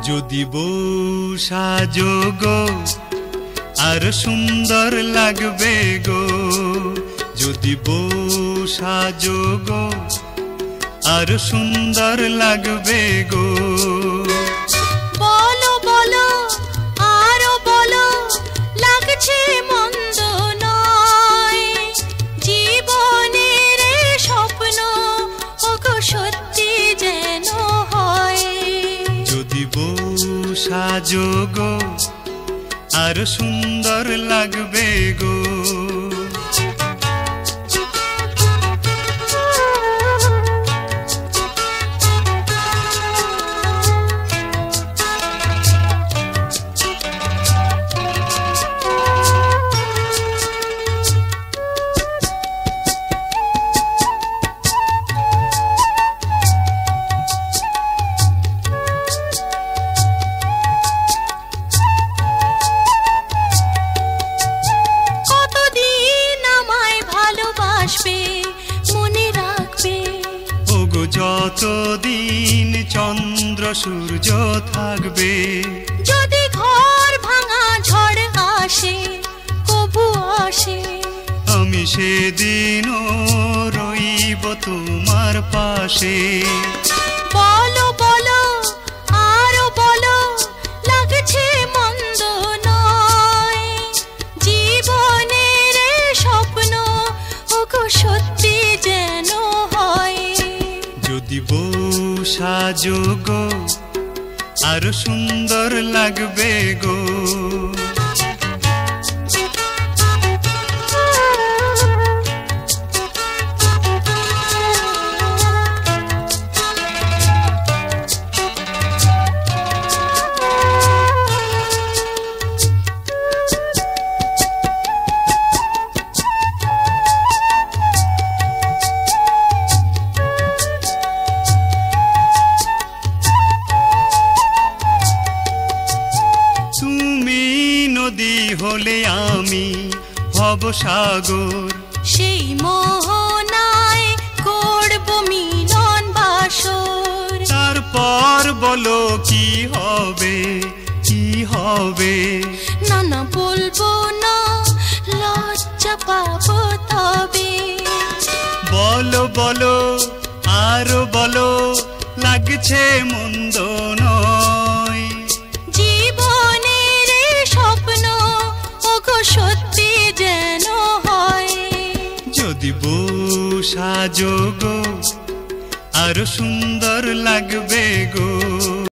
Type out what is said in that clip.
যদি বউ সাজো গো আর সুন্দর লাগবে গো, যদি বউ সাজো গো আর সুন্দর লাগবে গো। বলো বলো আরো বলো, লাগছে মন্দ নয়, জীবনের স্বপ্ন ওগো সত্যি যেন হয়। যদি বউ সাজো গো আর সুন্দর লাগবে গো। মনে রাখবে ওগো যতদিন চন্দ্র সূর্য থাকবে, যদি ঘর ভাঙা ঝড় আসে কবু আসে, আমি সেদিনও রইব তোমার পাশে। বলো বলো আরো বলো, লাগছে মন্দ নয়, জীবনের স্বপ্ন ওগো সত্যি যেন হয়। যদি বউ সাজো গো আর সুন্দর লাগবে গো। নদী হলে আমি ভব সাগর, সেই মোহনায় করব মিলন বাসর। তারপর বলো কি হবে কি হবে, না না বলবো না, লজ্জা পাবো তবে। বলো বলো আরো বলো, লাগছে মন্দ নয়, জীবনের স্বপ্ন ওগো সত্যি যেন হয়। যদি বউ সাজো গো আর সুন্দর লাগবে গো।